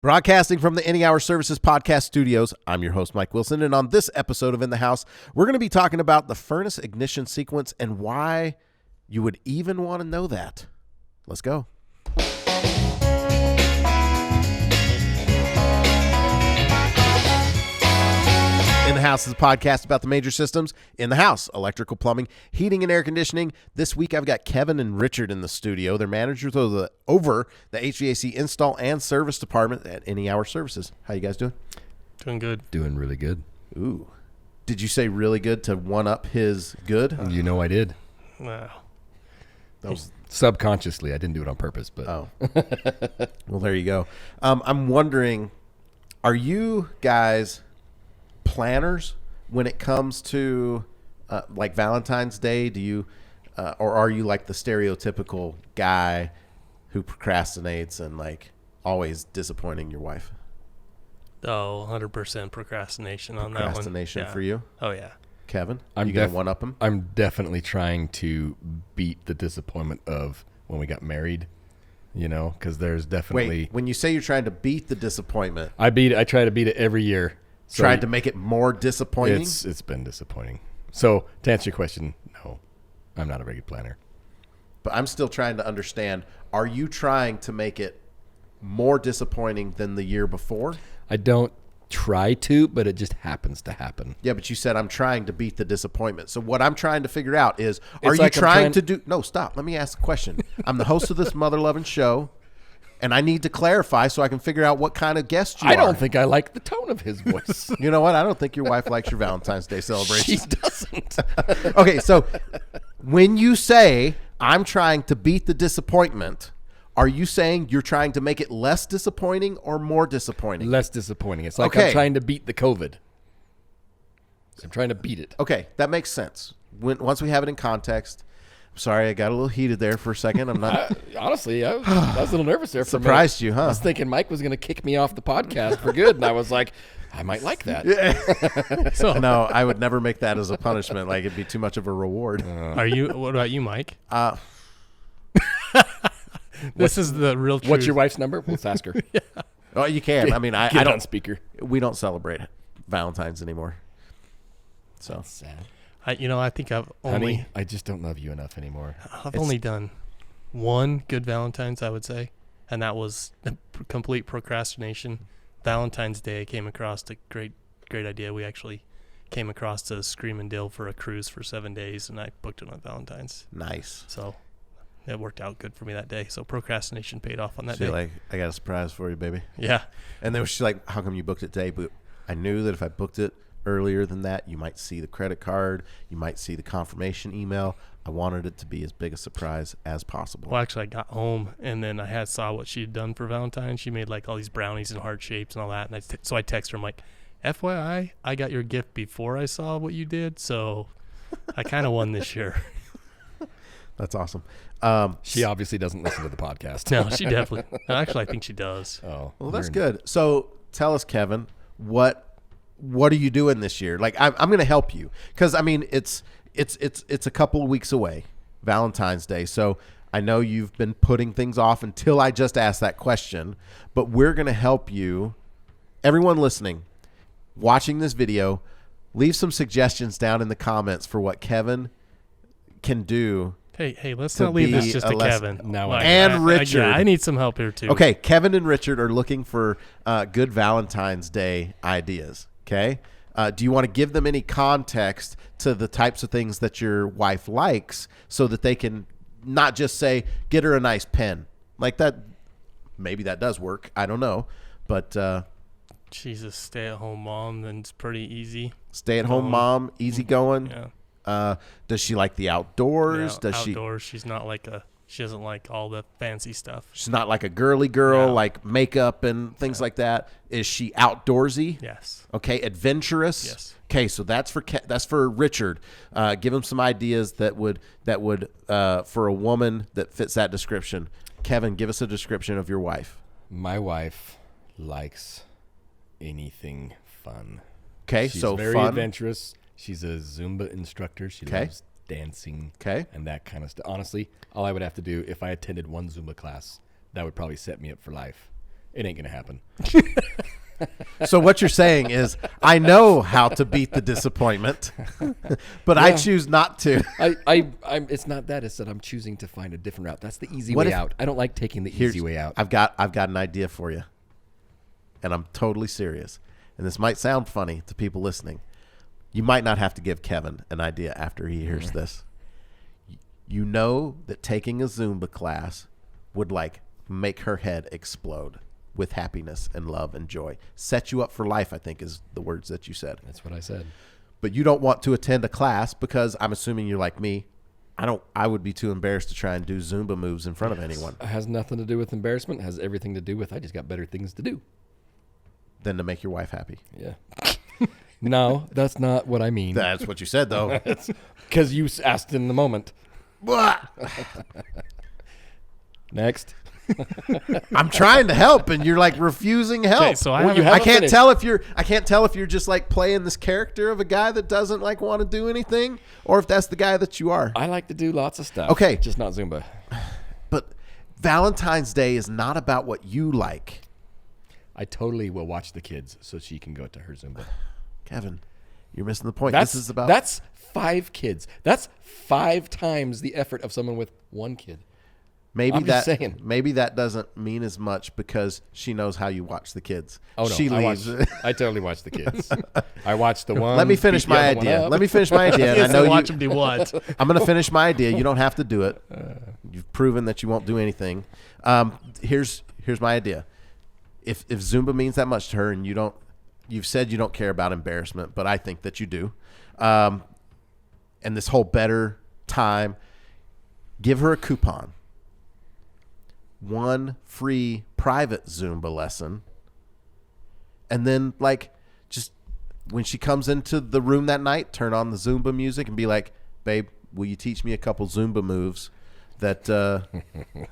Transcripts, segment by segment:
Broadcasting from the Any Hour Services podcast studios, I'm your host, Mike Wilson, and on this episode of In the House, we're going to be talking about the furnace ignition sequence and why you would even want to know that. Let's go. In the House is a podcast about the major systems in the house: electrical, plumbing, heating, and air conditioning. This week, I've got Kevin and Richard in the studio. They're managers over the HVAC install and service department at Any Hour Services. How you guys doing? Doing good. Doing really good. Ooh. Did you say really good to one up his good? You know I did. Wow. That was Subconsciously. I didn't do it on purpose, but Oh. Well, there you go. I'm wondering, are you guys planners when it comes to like Valentine's Day? Do you or are you like the stereotypical guy who procrastinates and like always disappointing your wife? Oh, 100% procrastination on that one. Procrastination Yeah. for you, Oh, yeah. Kevin? I'm You gonna one up him? I'm definitely trying to beat the disappointment of when we got married, you know, because there's definitely... Wait, when you say you're trying to beat the disappointment, I try to beat it every year. So tried to make it more disappointing? It's been disappointing. So to answer your question, no, I'm not a very good planner. But I'm still trying to understand, are you trying to make it more disappointing than the year before? I don't try to, but it just happens to happen. Yeah, but you said I'm trying to beat the disappointment. So what I'm trying to figure out is, are It's you like I'm trying trying- to do... No, stop. Let me ask a question. I'm the host of this mother-loving show, and I need to clarify so I can figure out what kind of guest you are. I don't think I like the tone of his voice. You know what? I don't think your wife likes your Valentine's Day celebration. She doesn't. Okay, so when you say I'm trying to beat the disappointment, are you saying you're trying to make it less disappointing or more disappointing? Less disappointing. It's like Okay. I'm trying to beat the COVID. I'm trying to beat it. Okay, that makes sense. Once we have it in context. I'm sorry, I got a little heated there for a second. I'm not Honestly, I was a little nervous there. For a minute. surprised you, huh? I was thinking Mike was going to kick me off the podcast for good, and I was like, I might like that. So, No, I would never make that as a punishment. Like, it'd be too much of a reward. what about you, Mike? Uh, This is the real truth. What's your wife's number? Let's ask her. oh, you can. I mean, I Get it on don't. speaker. We don't celebrate Valentine's anymore. So Sad. I think I've Honey, I just don't love you enough anymore. only done one good Valentine's, I would say, and that was a complete procrastination. Valentine's Day, I came across a great idea. We actually came across to Screamin' Dill for a cruise for 7 days, and I booked it on Valentine's. nice. So it worked out good for me that day. So procrastination paid off on that She's day. like, I got a surprise for you, baby. Yeah. And then she's like, how come you booked it today? But I knew that if I booked it earlier than that, you might see the credit card, you might see the confirmation email. I wanted it to be as big a surprise as possible. Well, actually, I got home and then I saw what she had done for Valentine's. She made like all these brownies and heart shapes and all that. And so I texted her, I'm like, FYI, I got your gift before I saw what you did. So I kind of won this year. That's awesome. She obviously doesn't listen to the podcast. No, she definitely. Actually, I think she does. Oh, Well, that's good. So tell us, Kevin, what are you doing this year? Like, I'm going to help you because I mean it's a couple of weeks away, Valentine's Day. So I know you've been putting things off until I just asked that question, but we're going to help you. Everyone listening, watching this video, leave some suggestions down in the comments for what Kevin can do. Hey, let's To not leave be this just a to less- Kevin. No, Like, And Richard. I need some help here too. Okay, Kevin and Richard are looking for good Valentine's Day ideas. Okay, do you want to give them any context to the types of things that your wife likes so that they can not just say, get her a nice pen like that? Maybe that does work. I don't know. But She's a stay-at-home mom, then it's pretty easy. stay-at-home mom, easygoing. Yeah. Does she like the outdoors? Yeah, Does outdoors, she's not like she doesn't like all the fancy stuff. she's not like a girly girl, No. like makeup and things like that? Is she outdoorsy? Yes. Okay, adventurous. Yes. Okay, so that's for Richard. Give him some ideas that would for a woman that fits that description. Kevin, give us a description of your wife. My wife likes anything fun. Okay, She's so very fun. adventurous. She's a Zumba instructor. She Okay. loves dancing Okay. and that kind of stuff. Honestly, all I would have to do if I attended one Zumba class, that would probably set me up for life. It ain't gonna happen. So what you're saying is, I know how to beat the disappointment, but I choose not to. I'm. It's not that. It's that I'm choosing to find a different route. That's the easy What way if- out. I don't like taking the easy way out. I've got an idea for you, and I'm totally serious. And this might sound funny to people listening. You might not have to give Kevin an idea after he hears this. You know that taking a Zumba class would like make her head explode with happiness and love and joy. Set you up for life, I think, is the words that you said. That's what I said. But you don't want to attend a class because I'm assuming you're like me. I would be too embarrassed to try and do Zumba moves in front of anyone It has nothing to do with embarrassment. It has everything to do with I just got better things to do. than to make your wife happy. Yeah. No, that's not what I mean. That's what you said, though. Because you asked in the moment. Next. I'm trying to help, and you're like refusing help. Okay, so I Well, haven't- you I haven't can't finished. tell if you're just like playing this character of a guy that doesn't like want to do anything, or if that's the guy that you are. I like to do lots of stuff. Okay. Just not Zumba. But Valentine's Day is not about what you like, I totally will watch the kids so she can go to her Zumba. Kevin. You're missing the point. That's This is about that's 5 kids. That's 5 times the effort of someone with 1 kid. maybe I'm that just saying. maybe that doesn't mean as much because she knows how you watch the kids. Oh no, she leaves. I totally watch the kids. I watch the one. Let me finish beat the my other one idea. up. Let me finish my idea. And I Yes, know watch you, him do what? I'm going to finish my idea. You don't have to do it. You've proven that you won't do anything. Here's my idea. If Zumba means that much to her, and you've said you don't care about embarrassment, but I think that you do. And this whole better time, give her a coupon. 1 free private Zumba lesson. And then like just when she comes into the room that night, turn on the Zumba music and be like, babe, will you teach me a couple Zumba moves that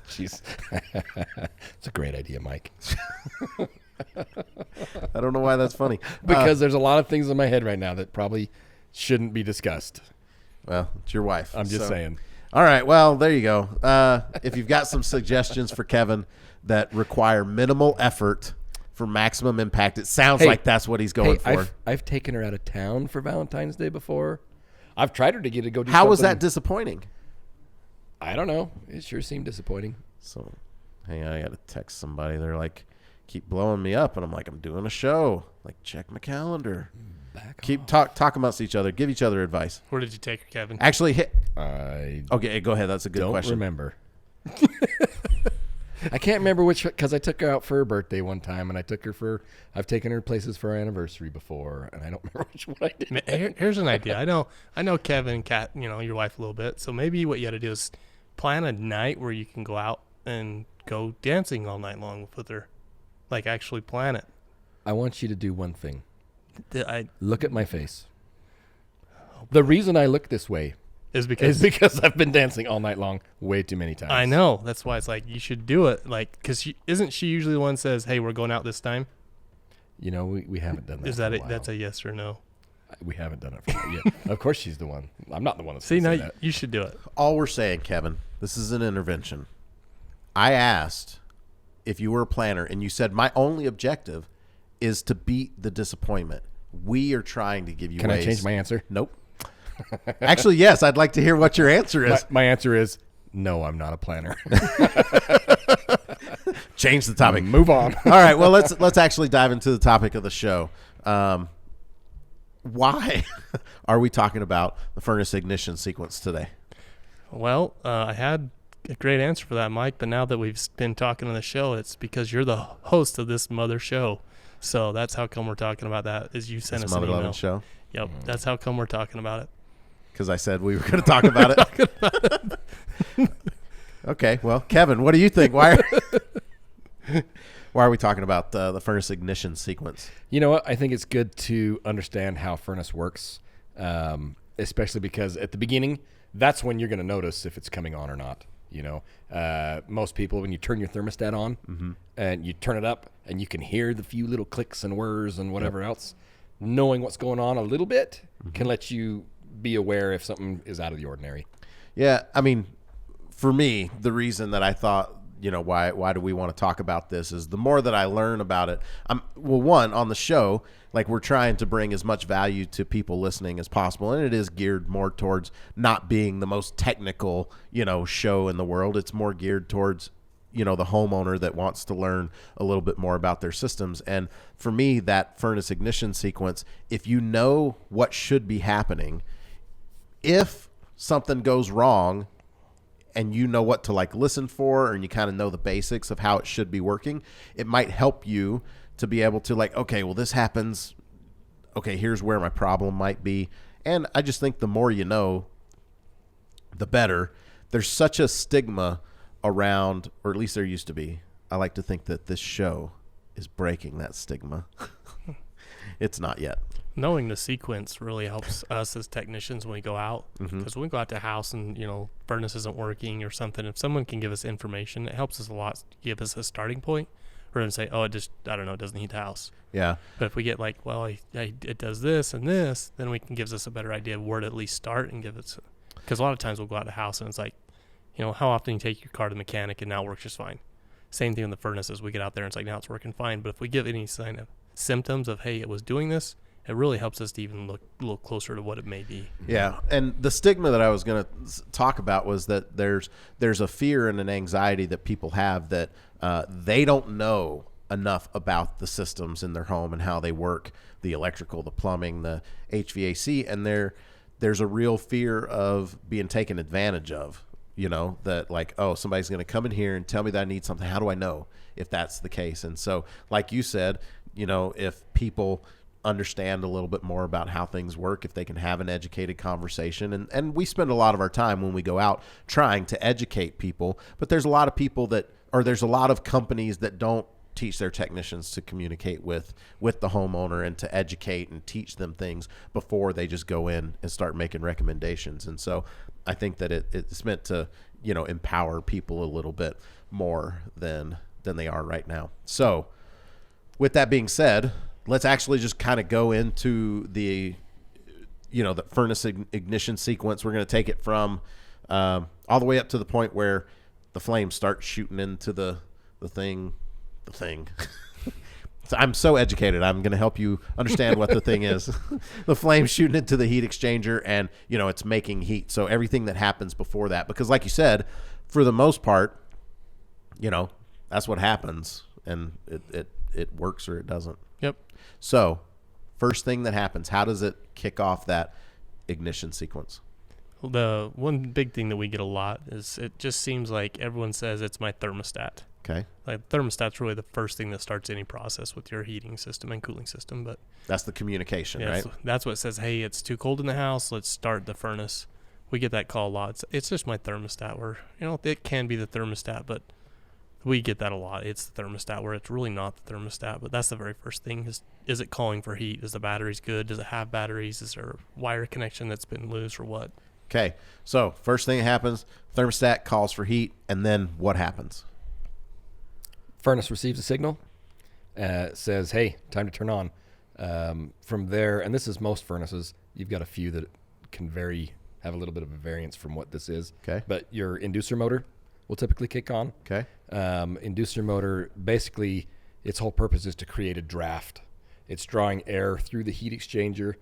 She's. It's a great idea, Mike. I don't know why that's funny. Because there's a lot of things in my head right now that probably shouldn't be discussed. Well, it's your wife. I'm just so- saying. All right. Well, there you go. If you've got some suggestions for Kevin that require minimal effort for maximum impact, it sounds Hey, like that's what he's going for. I've taken her out of town for Valentine's Day before. I've tried her to get to go do How was that something- disappointing? I don't know. It sure seemed disappointing. So, hey, I got to text somebody. They're like, keep blowing me up. And I'm like, I'm doing a show. Like, check my calendar. Back Keep talk amongst each other. Give each other advice. Where did you take her, Kevin? Actually, I okay, go ahead. That's a good don't question. remember. I can't remember which, because I took her out for her birthday one time, and I've taken her places for our anniversary before, and I don't remember which one I did. Here's an idea. I know Kevin and Kat, your wife a little bit. So maybe what you got to do is plan a night where you can go out and go dancing all night long with her. Like actually plan it. I want you to do one thing. I Look at my face. The reason I look this way is because is because I've been dancing all night long way too many times. I know. That's why it's like you should do it. Like, because isn't she usually the one that says, "Hey, we're going out this time"? You know, we haven't done that. Is for that a it? while. That's a yes or no? We haven't done it for that yet. Of course, she's the one. I'm not the one that's See, now say that. you should do it. All we're saying, Kevin, this is an intervention. I asked if you were a planner, and you said my only objective is to beat the disappointment. We are trying to give you Can ways. I change my answer? Nope. Actually, yes. I'd like to hear what your answer is. My answer is no. I'm not a planner. Change the topic. Move on. All right. Well, let's actually dive into the topic of the show. Why are we talking about the furnace ignition sequence today? Well, I had a great answer for that, Mike. But now that we've been talking on the show, it's because you're the host of this mother show. So that's how come we're talking about that. Is you sent This us an Mother email? Loving show. Yep, that's how come we're talking about it. Because I said we were going to talk about it. Okay. Well, Kevin, what do you think? Why are we talking about the furnace ignition sequence? You know what? I think it's good to understand how furnace works, especially because at the beginning, that's when you're going to notice if it's coming on or not. You know, most people, when you turn your thermostat on and you turn it up and you can hear the few little clicks and whirs and whatever else, knowing what's going on a little bit can let you be aware if something is out of the ordinary. Yeah. I mean, for me, the reason that I thought why do we want to talk about this is the more that I learn about it, one, on the show, like we're trying to bring as much value to people listening as possible. And it is geared more towards not being the most technical, show in the world. It's more geared towards, the homeowner that wants to learn a little bit more about their systems. And for me, that furnace ignition sequence, if you know what should be happening, if something goes wrong and you know what to listen for, and you kind of know the basics of how it should be working, it might help you to be able to okay, well, this happens. Okay, here's where my problem might be. And I just think the more you know, the better. There's such a stigma around, or at least there used to be. I like to think that this show is breaking that stigma. It's not yet. Knowing the sequence really helps us as technicians when we go out, because when we go out to a house and furnace isn't working or something, if someone can give us information, it helps us a lot. Give us a starting point. We're going to say, it doesn't heat the house. Yeah. But if we get it does this and this, then it gives us a better idea of where to at least start and give it. Because a lot of times we'll go out to a house and it's how often you take your car to the mechanic and now it works just fine. Same thing with the furnaces. We get out there and it's now it's working fine. But if we give any sign of symptoms of, hey, it was doing this, it really helps us to even look a little closer to what it may be. Yeah, and the stigma that I was going to talk about was that there's a fear and an anxiety that people have that they don't know enough about the systems in their home and how they work, the electrical, the plumbing, the HVAC, and there's a real fear of being taken advantage of, that somebody's going to come in here and tell me that I need something. How do I know if that's the case? And so, like you said, if people understand a little bit more about how things work, if they can have an educated conversation, and we spend a lot of our time when we go out trying to educate people, but there's a lot of people there's a lot of companies that don't teach their technicians to communicate with the homeowner and to educate and teach them things before they just go in and start making recommendations. And so I think that it's meant to empower people a little bit more than they are right now. So with that being said, let's actually just kind of go into the furnace ignition sequence. We're going to take it from all the way up to the point where the flames start shooting into the thing. So I'm so educated. I'm going to help you understand what the thing is. The flames shooting into the heat exchanger, and it's making heat. So everything that happens before that, because like you said, for the most part, that's what happens, and it works or it doesn't. Yep. So, first thing that happens, how does it kick off that ignition sequence? The one big thing that we get a lot is it just seems like everyone says it's my thermostat. Okay. Thermostat's really the first thing that starts any process with your heating system and cooling system. But that's the communication, right? That's what says, hey, it's too cold in the house. Let's start the furnace. We get that call a lot. It's just my thermostat where, it can be the thermostat, but we get that a lot. It's the thermostat where it's really not the thermostat, but that's the very first thing is it calling for heat? Is the batteries good? Does it have batteries? Is there a wire connection that's been loose or what? Okay. So first thing that happens, thermostat calls for heat, and then what happens? Furnace receives a signal, says, hey, time to turn on. From there, and this is most furnaces, you've got a few that can have a little bit of a variance from what this is. Okay. But your inducer motor will typically kick on. Okay. Inducer motor, basically, its whole purpose is to create a draft. It's drawing air through the heat exchanger,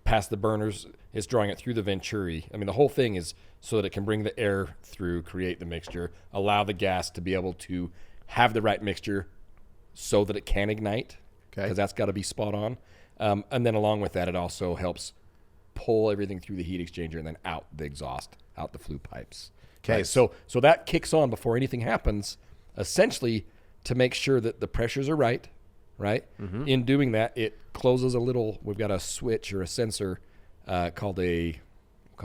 past the burners. It's drawing it through the venturi. I mean, the whole thing is so that it can bring the air through, create the mixture, allow the gas to be able to have the right mixture so that it can ignite, because that's got to be spot on. And then along with that, it also helps pull everything through the heat exchanger and then out the exhaust, out the flue pipes. Okay. Right? So that kicks on before anything happens, essentially to make sure that the pressures are right? Mm-hmm. In doing that, it closes we've got a switch or a sensor called a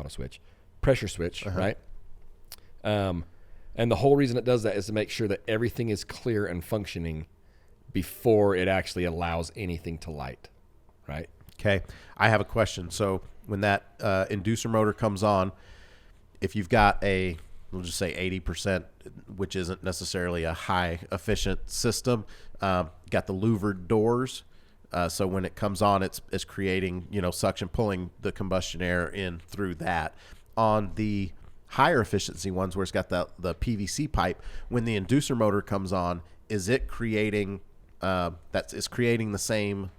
switch, pressure switch, right? And the whole reason it does that is to make sure that everything is clear and functioning before it actually allows anything to light, right? Okay. I have a question. So when that inducer motor comes on, if you've got we'll just say 80%, which isn't necessarily a high efficient system, got the louvered doors. So when it comes on, it's creating, suction, pulling the combustion air in through that. On the higher efficiency ones where it's got the PVC pipe, when the inducer motor comes on, is it creating it's creating the same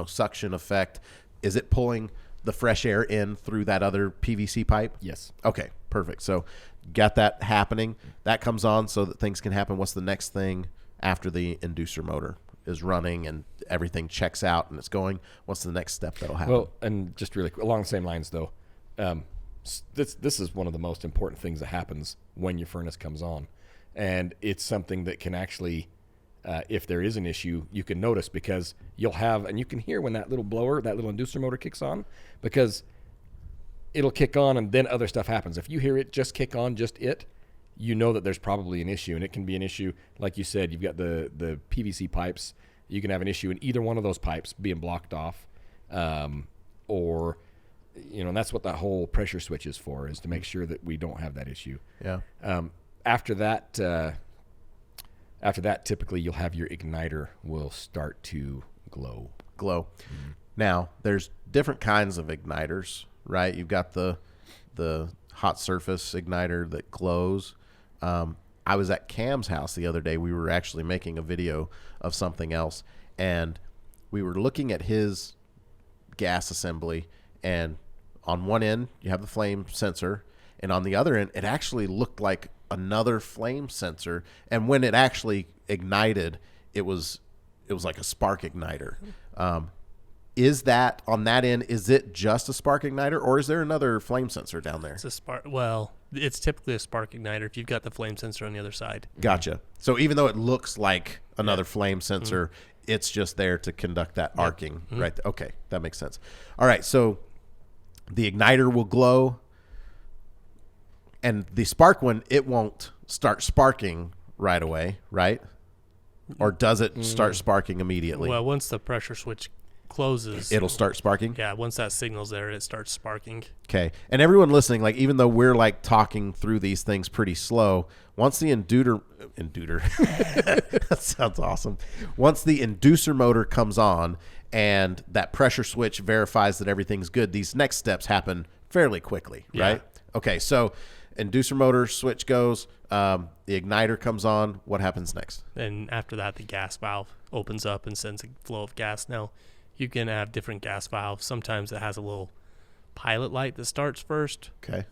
suction effect? Is it pulling the fresh air in through that other PVC pipe? Yes. Okay, perfect. So got that happening. That comes on so that things can happen. What's the next thing after the inducer motor is running and everything checks out and it's going? What's the next step that'll happen? Well, and just really along the same lines, though, this is one of the most important things that happens when your furnace comes on. And it's something that can actually, if there is an issue, you can notice, because you'll have, and you can hear when that little blower, that little inducer motor kicks on, because it'll kick on and then other stuff happens. If you hear it just kick on, you know that there's probably an issue. And it can be an issue, like you said, you've got the PVC pipes. You can have an issue in either one of those pipes being blocked off, or, and that's what that whole pressure switch is for, is to make sure that we don't have that issue. Yeah. After that, typically you'll have your igniter will start to glow. Mm-hmm. Now, there's different kinds of igniters, right? You've got the hot surface igniter that glows. I was at Cam's house the other day. We were actually making a video of something else, and we were looking at his gas assembly, and on one end you have the flame sensor, and on the other end it actually looked like another flame sensor, and when it actually ignited, it was like a spark igniter. Is that on that end, is it just a spark igniter, or is there another flame sensor down there? It's a spark. Well, it's typically a spark igniter if you've got the flame sensor on the other side. Gotcha. So even though it looks like another flame sensor, it's just there to conduct that arcing, right? Okay, that makes sense. All right, so the igniter will glow, and the spark one, it won't start sparking right away, right? Or does it start sparking immediately? Well, once the pressure switch closes, It'll start sparking? Yeah, once that signal's there, it starts sparking. Okay. And everyone listening, like, even though we're like talking through these things pretty slow, once the inducer that sounds awesome. Once the inducer motor comes on and that pressure switch verifies that everything's good, these next steps happen fairly quickly, right? Okay. So inducer motor switch goes, the igniter comes on. What happens next? And after that, the gas valve opens up and sends a flow of gas. Now, you can have different gas valves. Sometimes it has a little pilot light that starts first. Okay.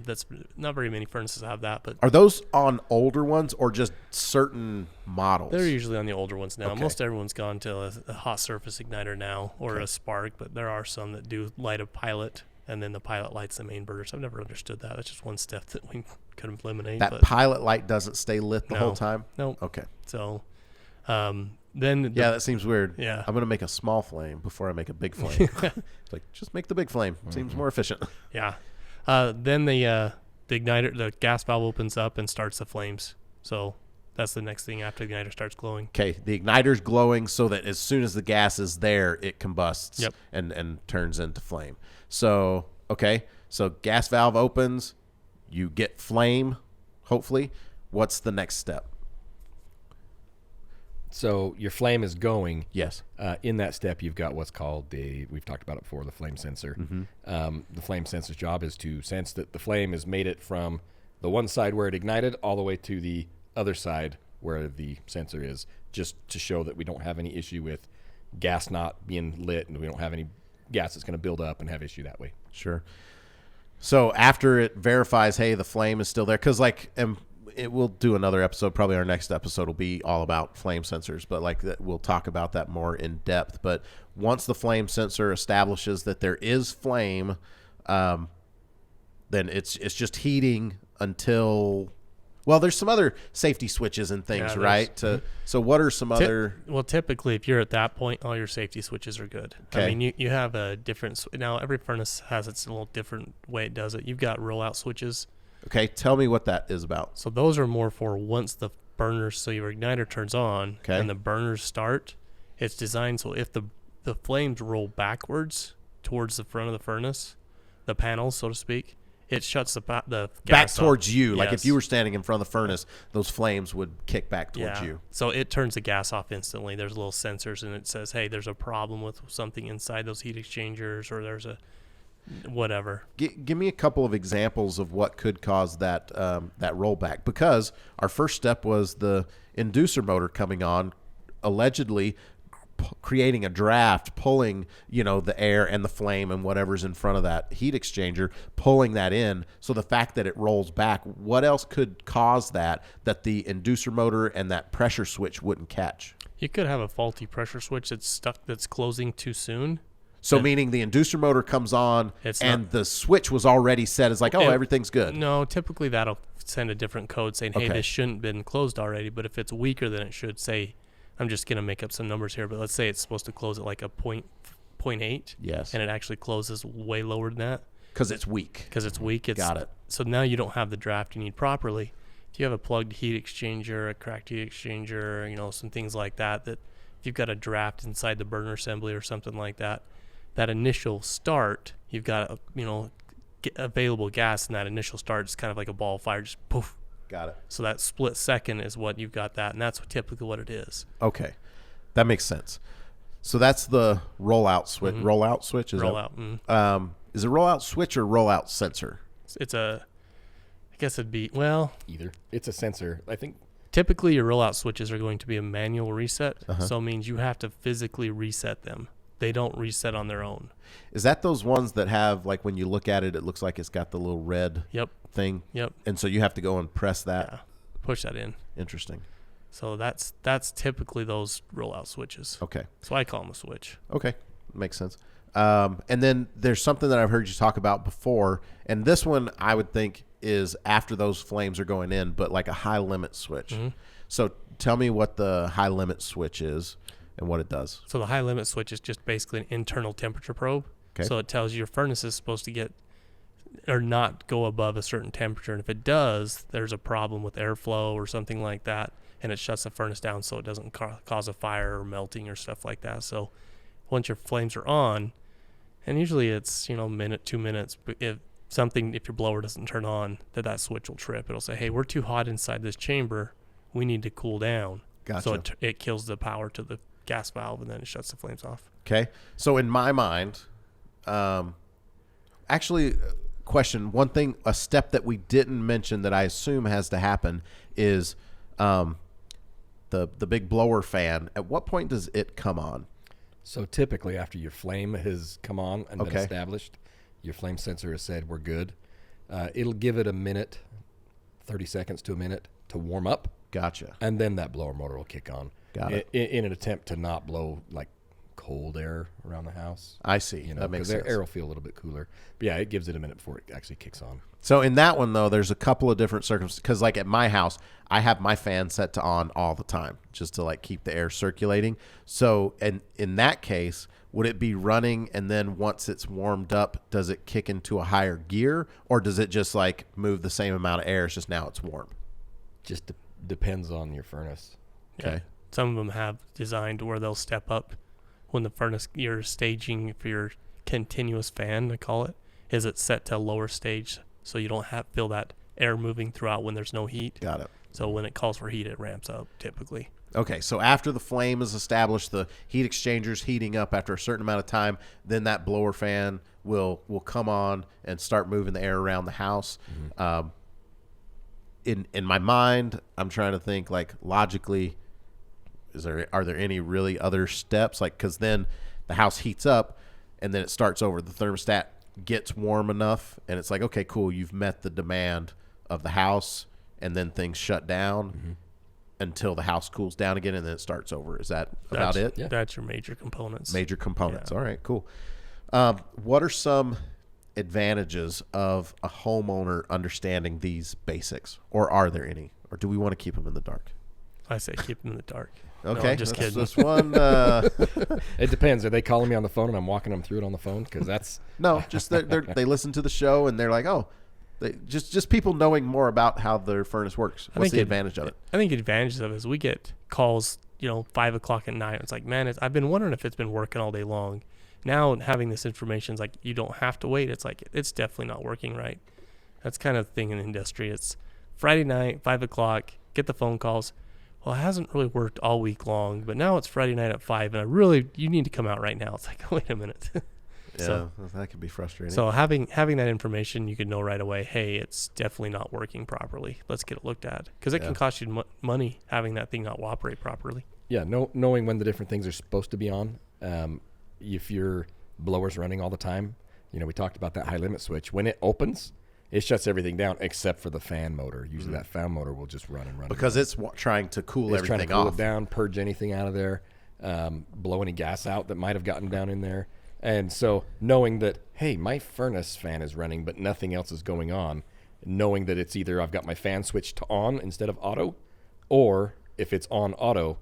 That's not very many furnaces have that, but Are those on older ones or just certain models? they're usually on the older ones now. Okay. Most everyone's gone to a hot surface igniter now, or a spark, but there are some that do light a pilot, and then the pilot lights the main burner. So I've never understood that. That's just one step that we could eliminate. That but pilot light doesn't stay lit the No. whole time? no. Okay. So then Yeah, that seems weird. Yeah. I'm going to make a small flame before I make a big flame. It's like, just make the big flame. Seems more efficient. Yeah. Then the igniter, the gas valve opens up and starts the flames. So that's the next thing after the igniter starts glowing. Okay, the igniter's glowing so that as soon as the gas is there, it combusts Yep. and turns into flame. So, okay, so gas valve opens, you get flame, hopefully. What's the next step? So your flame is going. Yes. In that step, you've got what's called we've talked about it before, the flame sensor. The flame sensor's job is to sense that the flame has made it from the one side where it ignited all the way to the other side where the sensor is, just to show that we don't have any issue with gas not being lit, and we don't have any gas that's going to build up and have issue that way. Sure. So after it verifies, hey, the flame is still there, because we'll do another episode. Probably our next episode will be all about flame sensors, but we'll talk about that more in depth. But once the flame sensor establishes that there is flame, then it's just heating until. Well, there's some other safety switches and things, Yeah, right? So what are some other? Well, typically, if you're at that point, all your safety switches are good. Okay. I mean, you have a different. Now, every furnace has its little different way it does it. You've got rollout switches. Okay, tell me what that is about. So those are more for once the burners, so your igniter turns on Okay. and the burners start, it's designed so if the flames roll backwards towards the front of the furnace, the panels, so to speak, it shuts the Back gas towards off. you, like if Yes. you were standing in front of the furnace, those flames would kick back towards Yeah. you. So it turns the gas off instantly. There's little sensors, and it says, hey, there's a problem with something inside those heat exchangers, or there's a whatever. Give me a couple of examples of what could cause that that rollback, because our first step was the inducer motor coming on, allegedly creating a draft, pulling, the air and the flame and whatever's in front of that heat exchanger, pulling that in. So the fact that it rolls back, what else could cause that the inducer motor and that pressure switch wouldn't catch? You could have a faulty pressure switch that's stuck, that's closing too soon. So meaning the inducer motor comes on It's and not- the switch was already set as like, everything's good. No, typically that'll send a different code saying, hey, Okay. this shouldn't have been closed already. But if it's weaker than it should, say, I'm just going to make up some numbers here, but let's say it's supposed to close at like a 0.8. Yes. And it actually closes way lower than that Because it's weak. because it's weak. Got it. So now you don't have the draft you need properly. If you have a plugged heat exchanger, a cracked heat exchanger, some things like that, if you've got a draft inside the burner assembly or something like that, that initial start, you've got, available gas in that initial start. It's kind of like a ball of fire, just poof. Got it. So that split second is what you've got that, and that's typically what it is. Okay. That makes sense. So that's the rollout switch. Mhm. Rollout switch? Is Rollout. Is it rollout switch or rollout sensor? It's I guess it'd be, Either. It's a sensor. I think typically your rollout switches are going to be a manual reset. Uh-huh. So it means you have to physically reset them. They don't reset on their own. Is that those ones that have, like, when you look at it, it looks like it's got the little red Yep. thing? Yep. And so you have to go and press that? Yeah. Push that in. Interesting. So that's typically those rollout switches. Okay. So I call them a switch. Okay. Makes sense. And then there's something that I've heard you talk about before, and this one I would think is after those flames are going in, but like a high limit switch. Mm-hmm. So tell me what the high limit switch is and what it does. So the high limit switch is just basically an internal temperature probe. Okay. So it tells you your furnace is supposed to get or not go above a certain temperature. And if it does, there's a problem with airflow or something like that. And it shuts the furnace down so it doesn't cause a fire or melting or stuff like that. So once your flames are on, and usually it's, minute, 2 minutes, but if your blower doesn't turn on, that switch will trip. It'll say, hey, we're too hot inside this chamber. We need to cool down. Gotcha. So it kills the power to the gas valve, and then it shuts the flames off. Okay. So in my mind, question, one thing, a step that we didn't mention that I assume has to happen is the big blower fan. At what point does it come on? so. Typically, after your flame has come on and been Okay. established, your flame sensor has said we're good. It'll give it a minute, 30 seconds to a minute to warm up, Gotcha. and then that blower motor will kick on. Got it. In an attempt to not blow like cold air around the house. I see. That That makes because sense. air will feel a little bit cooler. But yeah, it gives it a minute before it actually kicks on. So in that one, though, there's a couple of different circumstances. Because like at my house, I have my fan set to on all the time just to like keep the air circulating. So and in that case, would it be running and then once it's warmed up, does it kick into a higher gear? Or does it just like move the same amount of air? It's just now it's warm. Just depends on your furnace. Okay. Yeah. Some of them have designed to where they'll step up when the furnace you're staging for your continuous fan, I call it, is it set to a lower stage so you don't feel that air moving throughout when there's no heat. Got it. So when it calls for heat, it ramps up typically. Okay, so after the flame is established, the heat exchanger's heating up after a certain amount of time, then that blower fan will come on and start moving the air around the house. In my mind, I'm trying to think like logically, are there any really other steps? Like, because then the house heats up and then it starts over. The thermostat gets warm enough and it's like, okay, cool, you've met the demand of the house, and then things shut down until the house cools down again and then it starts over. Is that about it? Yeah. That's your major components. Major components. Yeah. All right, cool. What are some advantages of a homeowner understanding these basics, or are there any, or do we want to keep them in the dark? I say keep them in the dark. Okay, No, I'm just kidding. This one, It depends. Are they calling me on the phone and I'm walking them through it on the phone? Because that's no, just they listen to the show and they're like, oh, they just people knowing more about how their furnace works. I What's think the advantage of it? I think the advantage of it is we get calls, 5 o'clock at night. It's like, man, I've been wondering if it's been working all day long. Now having this information is like, you don't have to wait. It's like, it's definitely not working right. That's kind of the thing in the industry. It's Friday night, 5 o'clock, get the phone calls. Well, it hasn't really worked all week long, but now it's Friday night at 5, and you need to come out right now. It's like, wait a minute. So- that could be frustrating. So having that information, you could know right away, hey, it's definitely not working properly. Let's get it looked at, because it Yeah. can cost you money having that thing not operate properly. Yeah, knowing when the different things are supposed to be on. If your blower's running all the time, we talked about that high limit switch. When it opens, it shuts everything down except for the fan motor. Usually that fan motor will just run and run. because it's trying to cool it's trying everything to cool off. it down, purge anything out of there, blow any gas out that might have gotten down in there. And so knowing that, hey, my furnace fan is running, but nothing else is going on, knowing that it's either I've got my fan switched to on instead of auto, or if it's on auto,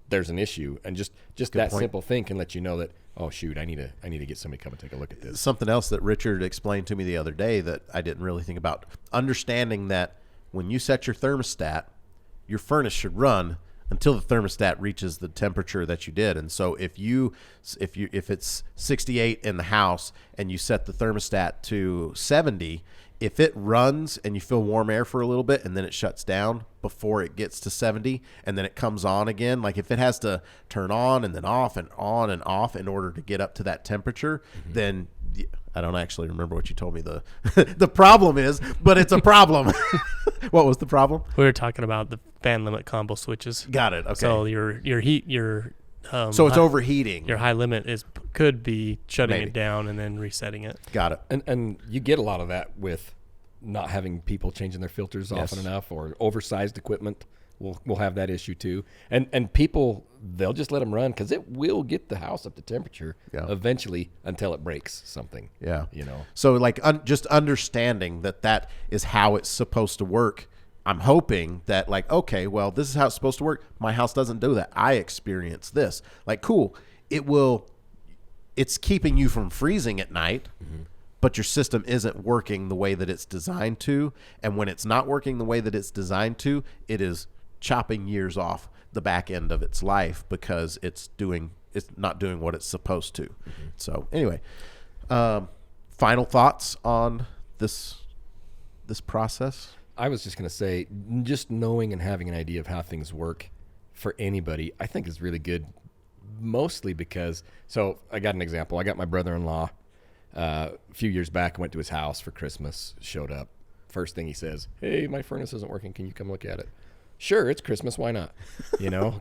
there's an issue. And just that point. simple thing can let you know that, oh shoot, I need to get somebody to come and take a look at this. Something else that Richard explained to me the other day that I didn't really think about, understanding that when you set your thermostat, your furnace should run until the thermostat reaches the temperature that you did. And so if it's 68 in the house and you set the thermostat to 70, if it runs and you feel warm air for a little bit and then it shuts down before it gets to 70 and then it comes on again, like if it has to turn on and then off and on and off in order to get up to that temperature, then I don't actually remember what you told me the problem is, but it's a problem. What was the problem? We were talking about the fan limit combo switches. Got it. Okay. So your heat, So it's overheating. your high limit could be shutting Maybe. it down and then resetting it. Got it. And you get a lot of that with not having people changing their filters Yes. often enough, or oversized equipment will have that issue too. And people, they'll just let them run because it will get the house up to temperature eventually until it breaks something. Yeah. So So just understanding that is how it's supposed to work. I'm hoping that okay, well, this is how it's supposed to work. My house doesn't do that. I experience this. Cool. It's keeping you from freezing at night, but your system isn't working the way that it's designed to. And when it's not working the way that it's designed to, it is chopping years off the back end of its life because it's not doing what it's supposed to. So anyway, final thoughts on this process? I was just going to say, just knowing and having an idea of how things work for anybody, I think is really good. Mostly because, so I got an example. I got my brother-in-law a few years back. I went to his house for Christmas, showed up. First thing he says, hey, my furnace isn't working. Can you come look at it? Sure, it's Christmas. Why not?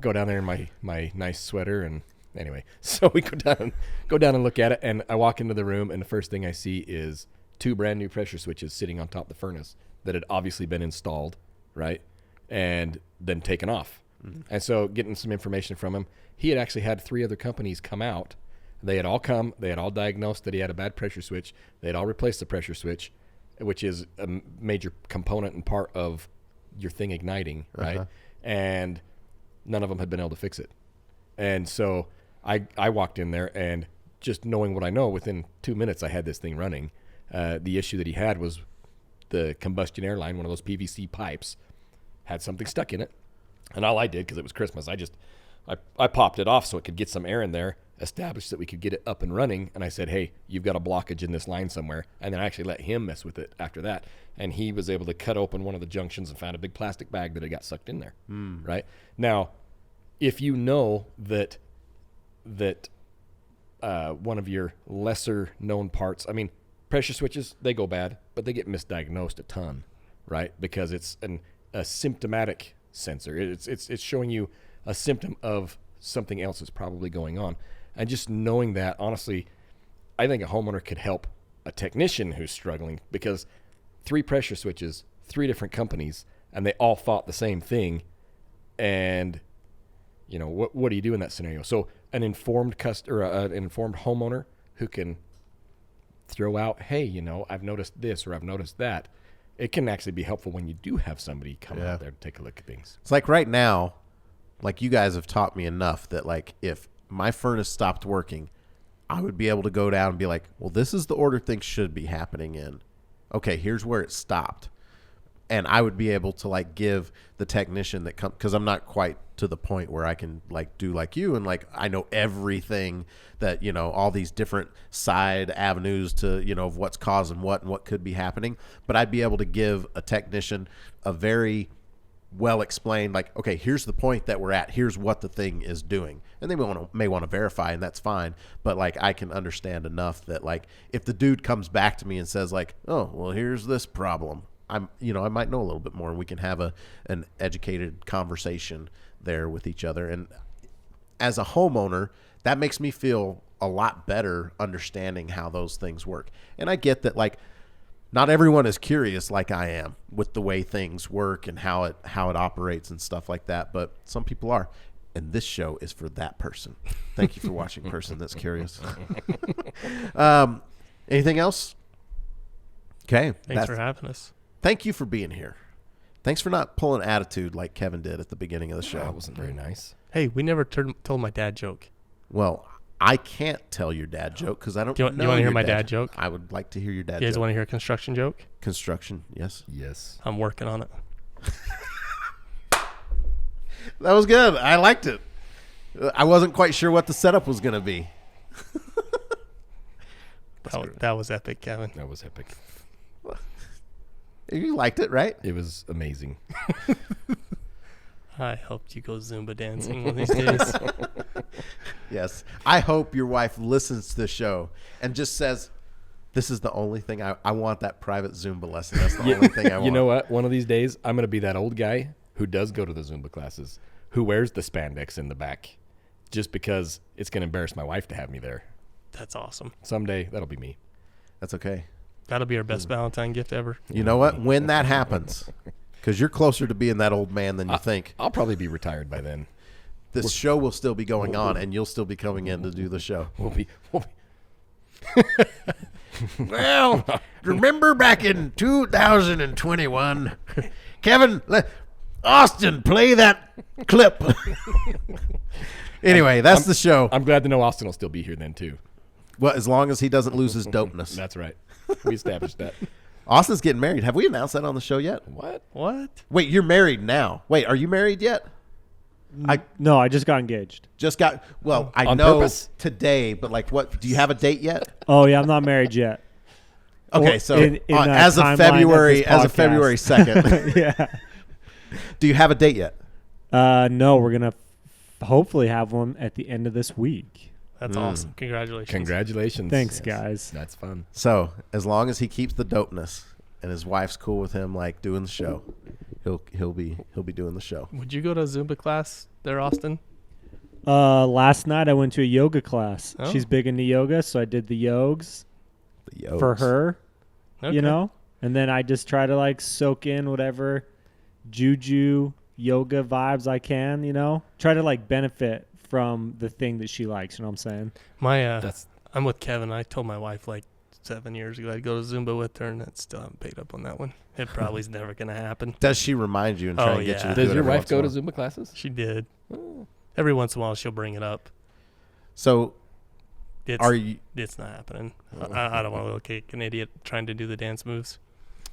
Go down there in my nice sweater. And anyway, so we go down and look at it. And I walk into the room, and the first thing I see is 2 brand new pressure switches sitting on top of the furnace that had obviously been installed, right? And then taken off. And so getting some information from him, he had actually had 3 other companies come out. They had all diagnosed that he had a bad pressure switch. They had all replaced the pressure switch, which is a major component and part of your thing igniting, right? And none of them had been able to fix it. And so I walked in there, and just knowing what I know, within 2 minutes I had this thing running. The issue that he had was the combustion air line, one of those PVC pipes, had something stuck in it. And all I did, because it was Christmas, I popped it off so it could get some air in there, established that we could get it up and running. And I said, hey, you've got a blockage in this line somewhere. And then I actually let him mess with it after that. And he was able to cut open one of the junctions and found a big plastic bag that had got sucked in there. Right? Now, if you know that one of your lesser known parts, I mean, pressure switches, they go bad, but they get misdiagnosed a ton, right? Because it's a symptomatic sensor. It's showing you a symptom of something else that's probably going on. And just knowing that, honestly, I think a homeowner could help a technician who's struggling, because 3 pressure switches, 3 different companies, and they all thought the same thing. And what do you do in that scenario? So an informed an informed homeowner who can throw out, hey, I've noticed this or I've noticed that. It can actually be helpful when you do have somebody come out there to take a look at things. It's right now, you guys have taught me enough that if my furnace stopped working, I would be able to go down and be like, well, this is the order things should be happening in. Okay, here's where it stopped. And I would be able to give the technician that comes, because I'm not quite to the point where I can do like you and I know everything that all these different side avenues to of what's causing what and what could be happening. But I'd be able to give a technician a very well explained, like, okay, here's the point that we're at, here's what the thing is doing, and they may want to verify, and that's fine, but like I can understand enough that like if the dude comes back to me and says like, oh well, here's this problem, I might know a little bit more, and we can have an educated conversation there with each other. And as a homeowner, that makes me feel a lot better understanding how those things work. And I get that like not everyone is curious like I am with the way things work and how it operates and stuff like that, but some people are. And this show is for that person. Thank you for watching, person that's curious. Anything else? Okay. Thanks for having us. Thank you for being here. Thanks for not pulling attitude like Kevin did at the beginning of the show. That wasn't very nice. Hey, we never told my dad joke. Well, I can't tell your dad joke because I don't Do you know want to hear your my dad joke? I would like to hear your dad You guys joke. want to hear a construction joke? Construction, yes. Yes. I'm working on it. That was good. I liked it. I wasn't quite sure what the setup was going to be. That was epic, Kevin. That was epic. You liked it, right? It was amazing. I hoped you go Zumba dancing one of these days. Yes. I hope your wife listens to the show and just says, this is the only thing I want, that private Zumba lesson. That's the only thing I want. You know what? One of these days, I'm going to be that old guy who does go to the Zumba classes, who wears the spandex in the back, just because it's going to embarrass my wife to have me there. That's awesome. Someday, that'll be me. That's okay. That'll be our best Valentine gift ever. You know what? When that happens, because you're closer to being that old man than you think, I'll probably be retired by then. this show will still be going on, and you'll still be coming in to do the show. We'll be Well, remember back in 2021, Kevin, Austin, play that clip. Anyway, that's the show. I'm glad to know Austin will still be here then, too. Well, as long as he doesn't lose his dopeness. That's right. We established that. Austin's getting married. Have we announced that on the show yet? What? What? Wait, you're married now. Wait, are you married yet? No, I just got engaged. Just got, well, I On know purpose? today, but like what, do you have a date yet? Oh yeah, I'm not married yet. Okay, Or so in as of timeline February, of this podcast. 2nd, Yeah. do you have a date yet? No, we're gonna hopefully have one at the end of this week. That's awesome. Congratulations. Congratulations. Thanks, guys. That's fun. So as long as he keeps the dopeness and his wife's cool with him, like doing the show, he'll be doing the show. Would you go to a Zumba class there, Austin? Last night I went to a yoga class. Oh. She's big into yoga, so I did the yogs The yokes. for her. Okay. You know, and then I just try to like soak in whatever juju yoga vibes I can. You know, try to like benefit from the thing that she likes. You know what I'm saying? I'm with Kevin. I told my wife like 7 years ago I'd go to Zumba with her, and I still haven't paid up on that one. It probably is never going to happen. Does she remind you and try Oh, and get yeah. you to do Does it your every wife once in go a to while? Zumba classes? She did. Every once in a while she'll bring it up. So It's, are you? It's not happening. I don't want to look like an idiot trying to do the dance moves.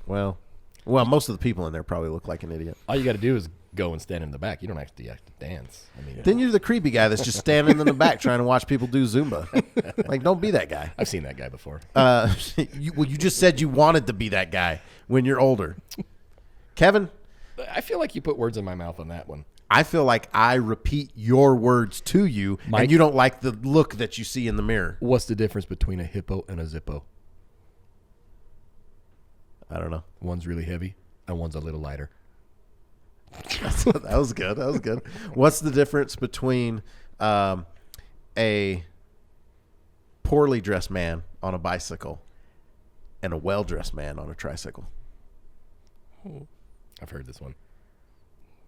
Well, most of the people in there probably look like an idiot. All you got to do is go and stand in the back. You don't actually have to dance. I mean, Then you're the creepy guy that's just standing in the back trying to watch people do Zumba. Like, don't be that guy. I've seen that guy before. You just said you wanted to be that guy when you're older. Kevin, I feel like you put words in my mouth on that one. I feel like I repeat your words to you, Mike? and you don't like the look that you see in the mirror. What's the difference between a hippo and a zippo? I don't know. One's really heavy and one's a little lighter. That was good. That was good. What's the difference between a poorly dressed man on a bicycle and a well-dressed man on a tricycle? I've heard this one.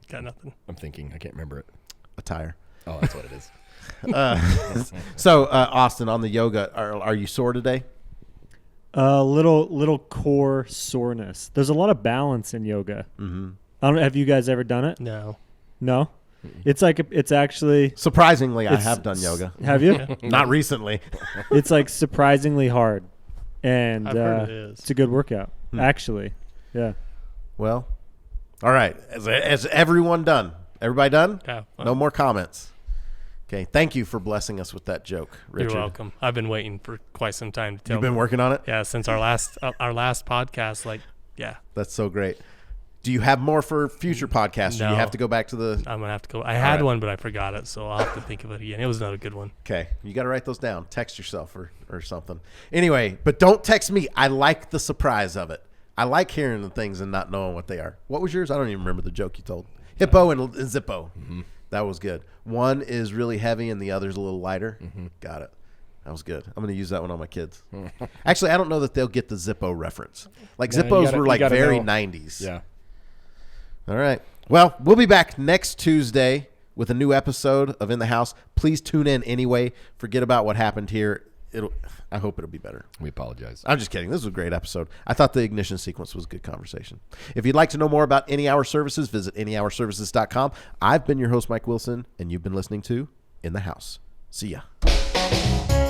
Got nothing. I'm thinking. I can't remember it. A tire. Oh, that's what it is. So, Austin, on the yoga, are you sore today? Little core soreness. There's a lot of balance in yoga. Mm-hmm. I don't know. Have you guys ever done it? No. No. It's like it's actually. Surprisingly, I It's- have done yoga. Have you? Not recently. It's like surprisingly hard, and I've heard it is. it's a good workout. Actually, yeah. Well, all right. Is everyone done? Everybody done? Yeah. No more comments. Okay. Thank you for blessing us with that joke, Richard. You're welcome. I've been waiting for quite some time to tell. You've been working on it? Yeah, since our last podcast. Like, yeah. That's so great. Do you have more for future podcasts? Or do you No. have to go back to the? I'm gonna have to go. I had right. one, but I forgot it, so I'll have to think of it again. It was not a good one. Okay, you got to write those down. Text yourself or something. Anyway, but don't text me. I like the surprise of it. I like hearing the things and not knowing what they are. What was yours? I don't even remember the joke you told. Hippo and Zippo. Mm-hmm. That was good. One is really heavy and the other's a little lighter. Mm-hmm. Got it. That was good. I'm going to use that one on my kids. Actually, I don't know that they'll get the Zippo reference. Like No, Zippos you gotta- were you like gotta very know. 90s. Yeah. All right. Well, we'll be back next Tuesday with a new episode of In the House. Please tune in anyway. Forget about what happened here. I hope it'll be better. We apologize. I'm just kidding. This was a great episode. I thought the ignition sequence was a good conversation. If you'd like to know more about Any Hour Services, visit anyhourservices.com. I've been your host, Mike Wilson, and you've been listening to In the House. See ya.